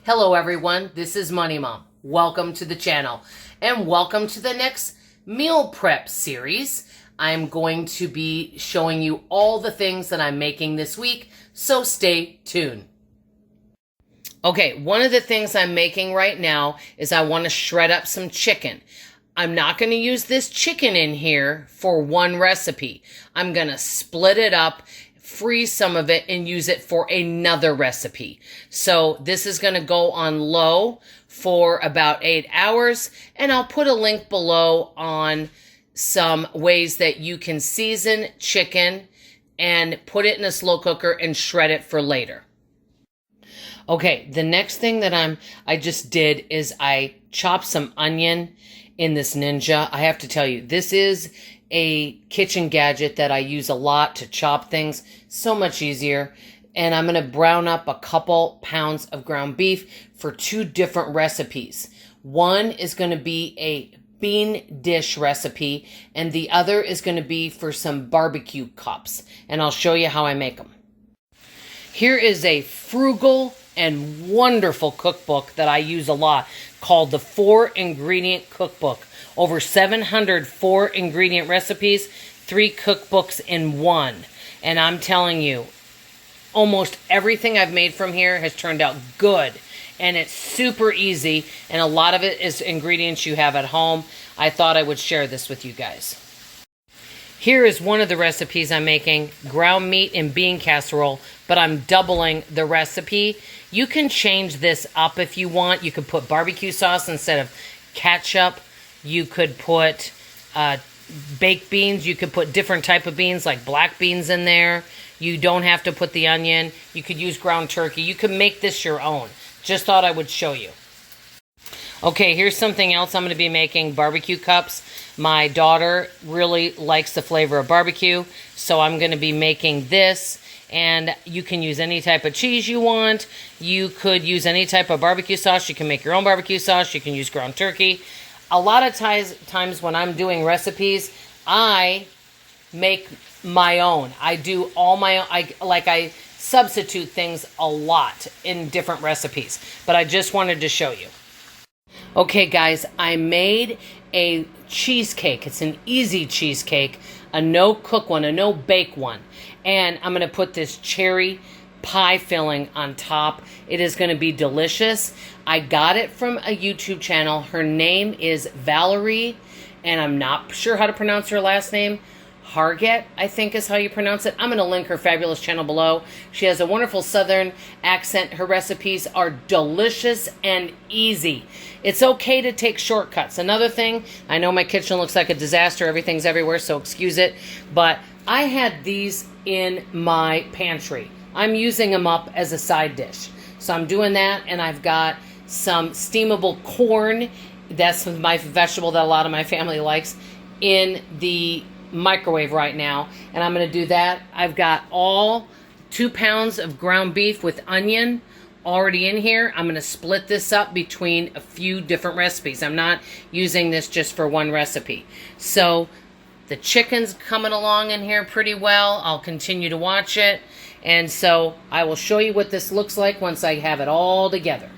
Hello everyone, this is Money Mom. Welcome to the channel and welcome to the next meal prep series. I'm going to be showing you all the things that I'm making this week, so stay tuned. Okay, one of the things I'm making right now is I want to shred up some chicken. I'm not going to use this chicken in here for one recipe. I'm going to split it up, freeze some of it, and use it for another recipe. So this is going to go on low for about 8 hours, and I'll put a link below on some ways that you can season chicken and put it in a slow cooker and shred it for later. Okay, the next thing that I just did is I chopped some onion in this Ninja. I have to tell you, this is a kitchen gadget that I use a lot to chop things. So much easier. And I'm going to brown up a couple pounds of ground beef for 2 different recipes. One is going to be a bean dish recipe, and the other is going to be for some barbecue cups. And I'll show you how I make them. Here is a frugal and wonderful cookbook that I use a lot called the 4-ingredient cookbook. Over 700 4-ingredient recipes, 3 cookbooks in one. And I'm telling you, almost everything I've made from here has turned out good. And it's super easy, and a lot of it is ingredients you have at home. I thought I would share this with you guys. Here is one of the recipes I'm making, ground meat and bean casserole, but I'm doubling the recipe. You can change this up if you want. You could put barbecue sauce instead of ketchup. You could put baked beans. You could put different type of beans like black beans in there. You don't have to put the onion. You could use ground turkey. You could make this your own. Just thought I would show you. Okay, here's something else I'm going to be making, barbecue cups. My daughter really likes the flavor of barbecue, so I'm going to be making this. And you can use any type of cheese you want. You could use any type of barbecue sauce. You can make your own barbecue sauce. You can use ground turkey. A lot of times when I'm doing recipes, I make my own. I do all my own. I substitute things a lot in different recipes. But I just wanted to show you. Okay, guys, I made a cheesecake. It's an easy cheesecake, a no-cook one, a no-bake one. And I'm going to put this cherry pie filling on top. It is going to be delicious. I got it from a YouTube channel. Her name is Valerie, and I'm not sure how to pronounce her last name. Harget, I think is how you pronounce it. I'm going to link her fabulous channel below. She has a wonderful southern accent. Her recipes are delicious and easy. It's okay to take shortcuts. Another thing, I know my kitchen looks like a disaster. Everything's everywhere, so excuse it. But I had these in my pantry. I'm using them up as a side dish. So I'm doing that, and I've got some steamable corn. That's my vegetable that a lot of my family likes, in the microwave right now, and I'm going to do that. I've got all 2 pounds of ground beef with onion already in here. I'm going to split this up between a few different recipes. I'm not using this just for one recipe. So the chicken's coming along in here pretty well. I'll continue to watch it, and so I will show you what this looks like once I have it all together.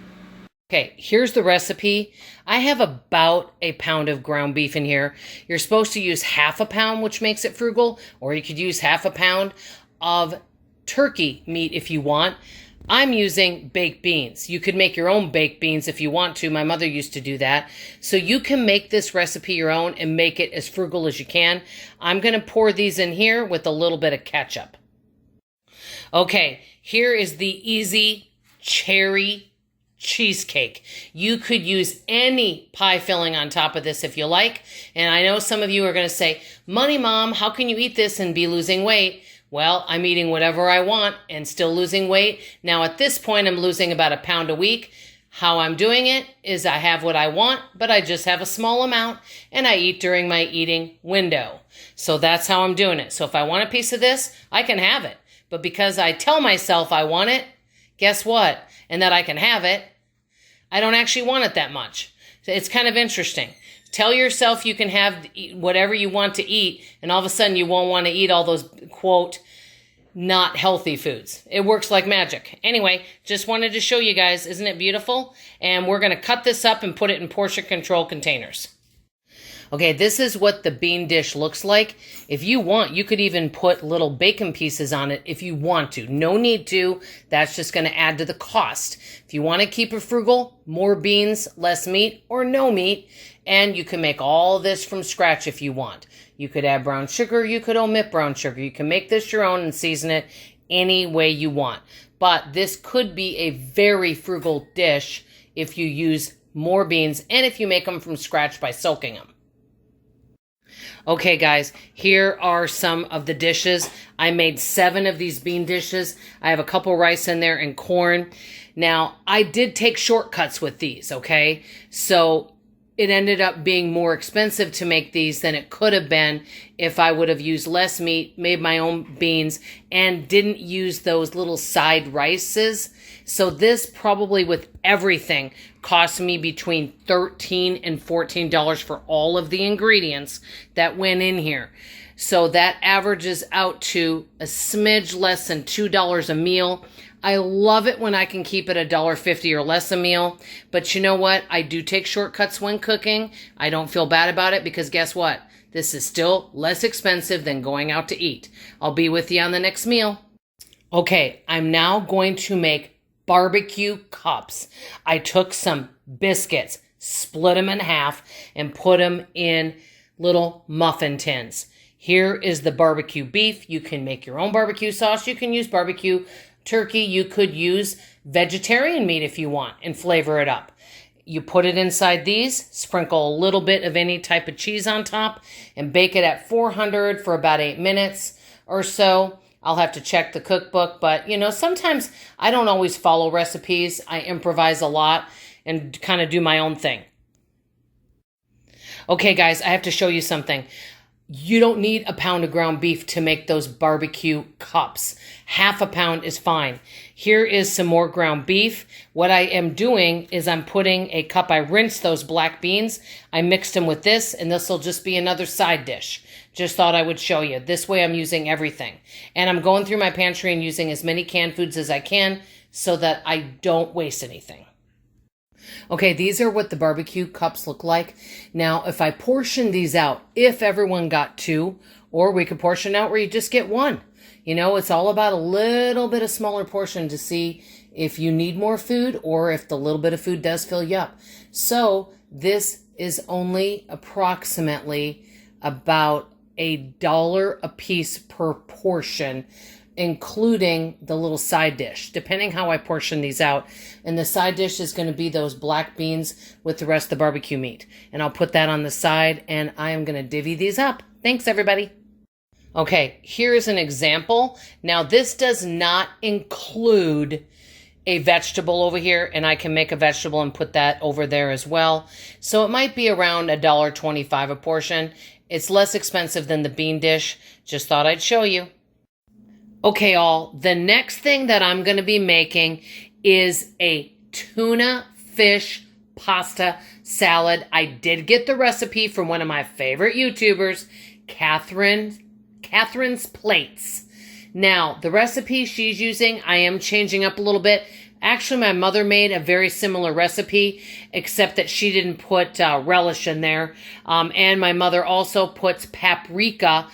Okay, here's the recipe. I have about 1 pound of ground beef in here. You're supposed to use half a pound, which makes it frugal, or you could use half a pound of turkey meat if you want. I'm using baked beans. You could make your own baked beans if you want to. My mother used to do that. So you can make this recipe your own and make it as frugal as you can. I'm going to pour these in here with a little bit of ketchup. Okay, here is the easy cherry cheesecake. You could use any pie filling on top of this if you like. And I know some of you are going to say, Money Mom, how can you eat this and be losing weight? Well, I'm eating whatever I want and still losing weight. Now at this point, I'm losing about 1 pound a week. How I'm doing it is I have what I want, but I just have a small amount, and I eat during my eating window. So that's how I'm doing it. So if I want a piece of this, I can have it. But because I tell myself I want it, guess what? And that I can have it, I don't actually want it that much. So it's kind of interesting. Tell yourself you can have whatever you want to eat, and all of a sudden you won't want to eat all those, quote, not healthy foods. It works like magic. Anyway, just wanted to show you guys, isn't it beautiful? And we're going to cut this up and put it in portion control containers. Okay, this is what the bean dish looks like. If you want, you could even put little bacon pieces on it if you want to. No need to. That's just going to add to the cost. If you want to keep it frugal, more beans, less meat, or no meat, and you can make all this from scratch if you want. You could add brown sugar, you could omit brown sugar. You can make this your own and season it any way you want. But this could be a very frugal dish if you use more beans and if you make them from scratch by soaking them. Okay, guys, here are some of the dishes. I made 7 of these bean dishes. I have a couple rice in there and corn. Now, I did take shortcuts with these, okay? So it ended up being more expensive to make these than it could have been if I would have used less meat, made my own beans, and didn't use those little side rices. So this probably with everything cost me between $13 and $14 for all of the ingredients that went in here. So that averages out to a smidge less than $2 a meal. I love it when I can keep it $1.50 or less a meal. But you know what? I do take shortcuts when cooking. I don't feel bad about it because guess what? This is still less expensive than going out to eat. I'll be with you on the next meal. Okay, I'm now going to make barbecue cups. I took some biscuits, split them in half, and put them in little muffin tins. Here is the barbecue beef. You can make your own barbecue sauce. You can use barbecue turkey. You could use vegetarian meat if you want and flavor it up. You put it inside these, sprinkle a little bit of any type of cheese on top, and bake it at 400 for about 8 minutes or so. I'll have to check the cookbook, but, you know, sometimes I don't always follow recipes. I improvise a lot and kind of do my own thing. Okay, guys, I have to show you something. You don't need a pound of ground beef to make those barbecue cups. Half a pound is fine. Here is some more ground beef. What I am doing is I'm putting a cup. I rinsed those black beans. I mixed them with this, and this will just be another side dish. Just thought I would show you. This way I'm using everything. And I'm going through my pantry and using as many canned foods as I can so that I don't waste anything. Okay, these are what the barbecue cups look like. Now, if I portion these out, if everyone got 2, or we could portion out where you just get 1. You know, it's all about a little bit of smaller portion to see if you need more food or if the little bit of food does fill you up. So this is only approximately about $1 a piece per portion, including the little side dish, depending how I portion these out. And the side dish is going to be those black beans with the rest of the barbecue meat. And I'll put that on the side, and I am going to divvy these up. Thanks, everybody. Okay, here's an example. Now, this does not include a vegetable over here, and I can make a vegetable and put that over there as well. So it might be around $1.25 a portion. It's less expensive than the bean dish. Just thought I'd show you. Okay, all, the next thing that I'm going to be making is a tuna fish pasta salad. I did get the recipe from one of my favorite YouTubers, Catherine's Plates. Now, the recipe she's using, I am changing up a little bit. Actually, my mother made a very similar recipe, except that she didn't put relish in there. And my mother also puts paprika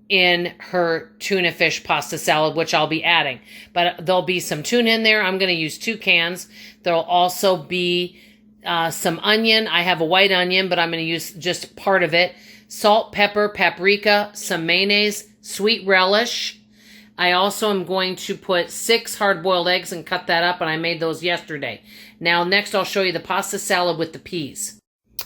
in her tuna fish pasta salad, which I'll be adding. But there'll be some tuna in there. I'm going to use 2 cans. There'll also be some onion. I have a white onion, but I'm going to use just part of it. Salt, pepper, paprika, some mayonnaise, sweet relish. I also am going to put 6 hard-boiled eggs and cut that up, and I made those yesterday. Now, next I'll show you the pasta salad with the peas.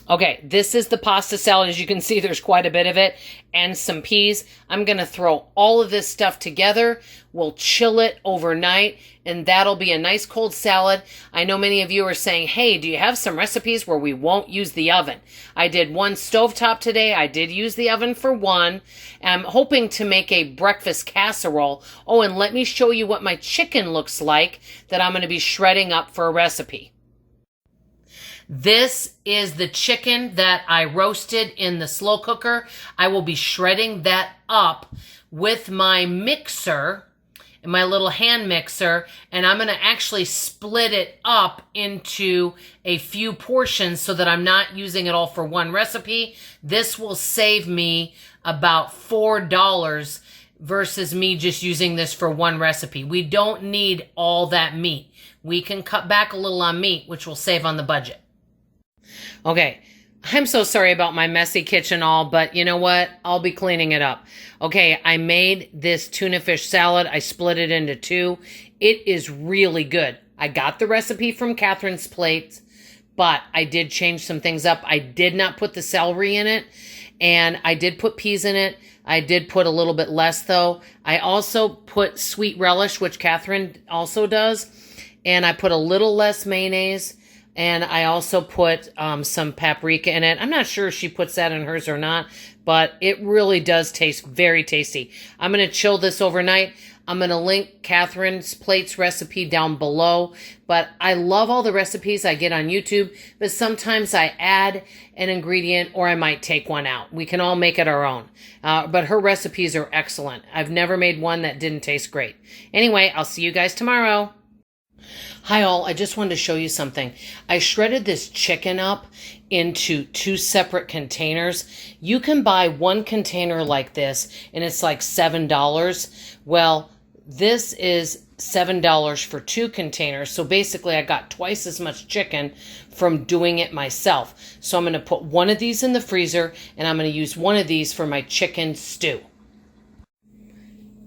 Okay, this is the pasta salad. As you can see, there's quite a bit of it and some peas. I'm going to throw all of this stuff together. We'll chill it overnight, and that'll be a nice cold salad. I know many of you are saying, hey, do you have some recipes where we won't use the oven? I did one stovetop today. I did use the oven for one. I'm hoping to make a breakfast casserole. Oh, and let me show you what my chicken looks like that I'm going to be shredding up for a recipe. This is the chicken that I roasted in the slow cooker. I will be shredding that up with my mixer, in my little hand mixer, and I'm going to actually split it up into a few portions so that I'm not using it all for one recipe. This will save me about $4 versus me just using this for one recipe. We don't need all that meat. We can cut back a little on meat, which will save on the budget. Okay, I'm so sorry about my messy kitchen but you know what? I'll be cleaning it up. Okay, I made this tuna fish salad. I split it into two. It is really good. I got the recipe from Catherine's Plate, but I did change some things up. I did not put the celery in it, and I did put peas in it. I did put a little bit less, though. I also put sweet relish, which Catherine also does, and I put a little less mayonnaise. And I also put some paprika in it. I'm not sure if she puts that in hers or not, but it really does taste very tasty. I'm going to chill this overnight. I'm going to link Catherine's Plate's recipe down below. But I love all the recipes I get on YouTube, but sometimes I add an ingredient or I might take one out. We can all make it our own. But her recipes are excellent. I've never made one that didn't taste great. Anyway, I'll see you guys tomorrow. Hi all, I just wanted to show you something. I shredded this chicken up into two separate containers. You can buy one container like this and it's like $7. Well, this is $7 for two containers. So basically I got twice as much chicken from doing it myself. So I'm going to put one of these in the freezer and I'm going to use one of these for my chicken stew.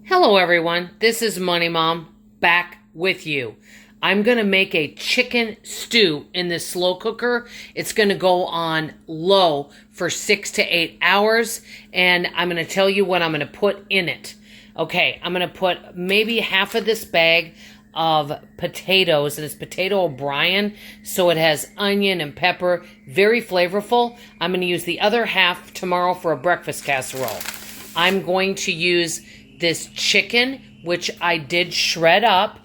Hello everyone, this is Money Mom back with you. I'm going to make a chicken stew in this slow cooker. It's going to go on low for 6 to 8 hours, and I'm going to tell you what I'm going to put in it. Okay, I'm going to put maybe half of this bag of potatoes, and it's potato O'Brien, so it has onion and pepper, very flavorful. I'm going to use the other half tomorrow for a breakfast casserole. I'm going to use this chicken, which I did shred up.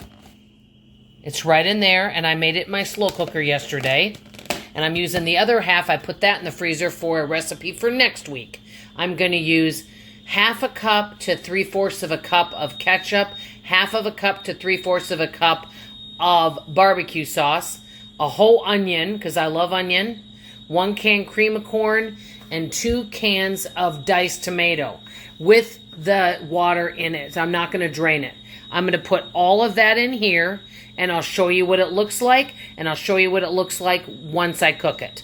It's right in there, and I made it in my slow cooker yesterday. And I'm using the other half. I put that in the freezer for a recipe for next week. I'm going to use half a cup to 3/4 of a cup of ketchup, half of a cup to 3/4 of a cup of barbecue sauce, a whole onion, because I love onion, 1 can cream of corn, and 2 cans of diced tomato with the water in it. I'm not going to drain it. I'm going to put all of that in here, and I'll show you what it looks like, and I'll show you what it looks like once I cook it.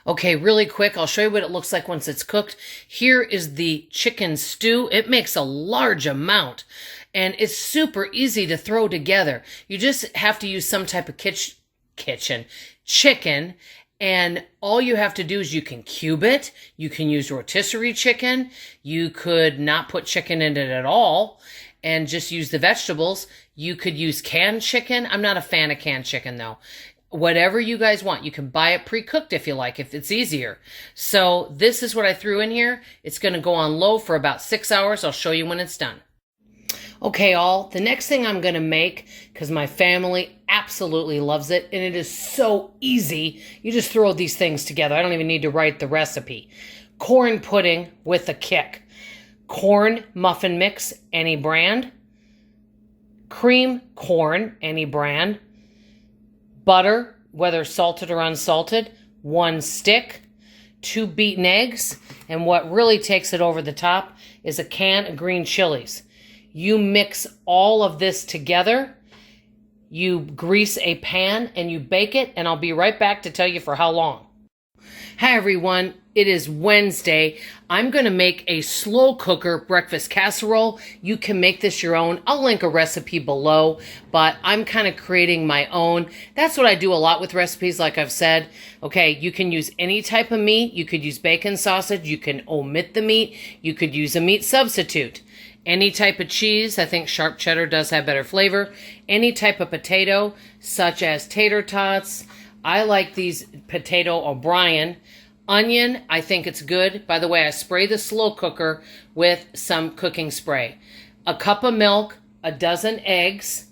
Okay, really quick, I'll show you what it looks like once it's cooked. Here is the chicken stew. It makes a large amount, and it's super easy to throw together. You just have to use some type of chicken, and all you have to do is you can cube it. You can use rotisserie chicken. You could not put chicken in it at all and just use the vegetables. You could use canned chicken. I'm not a fan of canned chicken though. Whatever you guys want. You can buy it pre-cooked if you like, if it's easier. So this is what I threw in here. It's going to go on low for about 6 hours. I'll show you when it's done. Okay, all. The next thing I'm going to make, because my family absolutely loves it, and it is so easy. You just throw these things together. I don't even need to write the recipe. Corn pudding with a kick. Corn muffin mix, any brand. Cream corn, any brand. Butter, whether salted or unsalted. 1 stick. 2 beaten eggs. And what really takes it over the top is a can of green chilies. You mix all of this together. You grease a pan and you bake it. And I'll be right back to tell you for how long. Hi everyone, it is Wednesday. I'm going to make a slow cooker breakfast casserole. You can make this your own. I'll link a recipe below, but I'm kind of creating my own. That's what I do a lot with recipes, like I've said. Okay, you can use any type of meat. You could use bacon sausage. You can omit the meat. You could use a meat substitute. Any type of cheese. I think sharp cheddar does have better flavor. Any type of potato, such as tater tots. I like these potato O'Brien. Onion, I think it's good. By the way, I spray the slow cooker with some cooking spray. A cup of milk, a dozen eggs,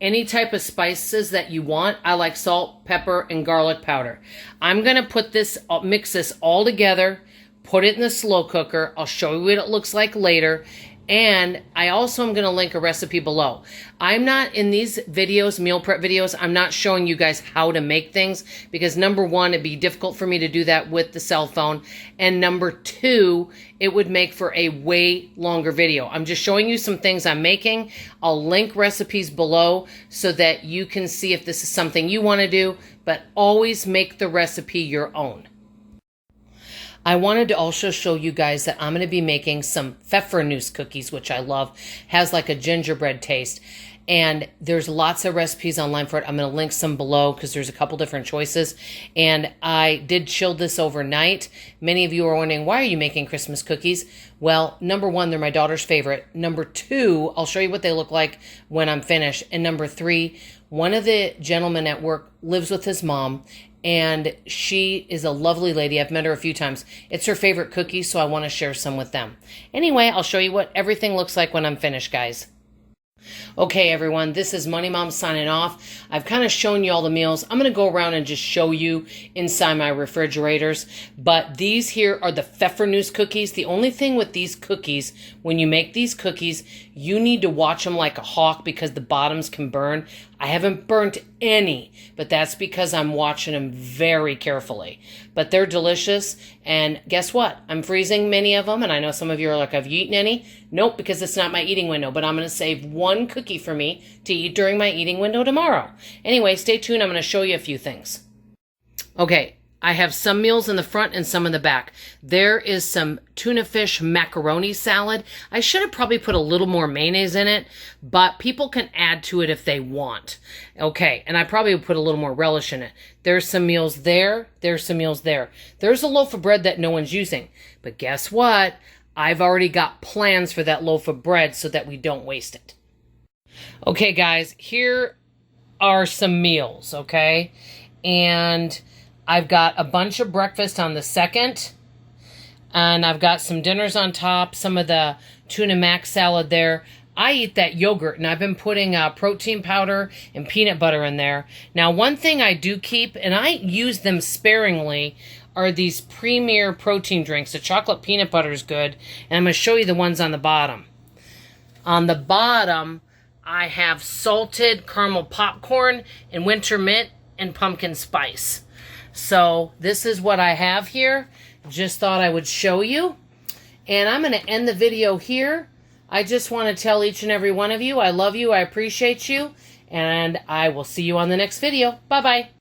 any type of spices that you want. I like salt, pepper, and garlic powder. I'm going to put this, mix this all together, put it in the slow cooker. I'll show you what it looks like later. And I also am going to link a recipe below. I'm not in these videos, meal prep videos, I'm not showing you guys how to make things because number one, it'd be difficult for me to do that with the cell phone. And number two, it would make for a way longer video. I'm just showing you some things I'm making. I'll link recipes below so that you can see if this is something you want to do, but always make the recipe your own. I wanted to also show you guys that I'm going to be making some pfeffernuss cookies, which I love. Has like a gingerbread taste. And there's lots of recipes online for it. I'm going to link some below because there's a couple different choices. And I did chill this overnight. Many of you are wondering, why are you making Christmas cookies? Well, number one, they're my daughter's favorite. Number two, I'll show you what they look like when I'm finished. And number three, one of the gentlemen at work lives with his mom. And she is a lovely lady. I've met her a few times. It's her favorite cookie, so I want to share some with them. Anyway, I'll show you what everything looks like when I'm finished, guys. Okay, everyone, this is Money Mom signing off. I've kind of shown you all the meals. I'm going to go around and just show you inside my refrigerators. But these here are the pfeffernuss cookies. The only thing with these cookies, when you make these cookies, you need to watch them like a hawk because the bottoms can burn. I haven't burnt any, but that's because I'm watching them very carefully. But they're delicious, and guess what? I'm freezing many of them, and I know some of you are like, have you eaten any? Nope, because it's not my eating window, but I'm going to save one cookie for me to eat during my eating window tomorrow. Anyway, stay tuned. I'm going to show you a few things. Okay. I have some meals in the front and some in the back. There is some tuna fish macaroni salad. I should have probably put a little more mayonnaise in it, but people can add to it if they want. Okay, and I probably would put a little more relish in it. There's some meals there. There's some meals there. There's a loaf of bread that no one's using. But guess what? I've already got plans for that loaf of bread so that we don't waste it. Okay, guys, here are some meals, okay? And I've got a bunch of breakfast on the second, and I've got some dinners on top, some of the tuna mac salad there. I eat that yogurt, and I've been putting protein powder and peanut butter in there. Now, one thing I do keep, and I use them sparingly, are these Premier protein drinks. The chocolate peanut butter is good, and I'm going to show you the ones on the bottom. On the bottom, I have salted caramel popcorn and winter mint and pumpkin spice. So this is what I have here. Just thought I would show you. And I'm going to end the video here. I just want to tell each and every one of you, I love you, I appreciate you, and I will see you on the next video. Bye-bye.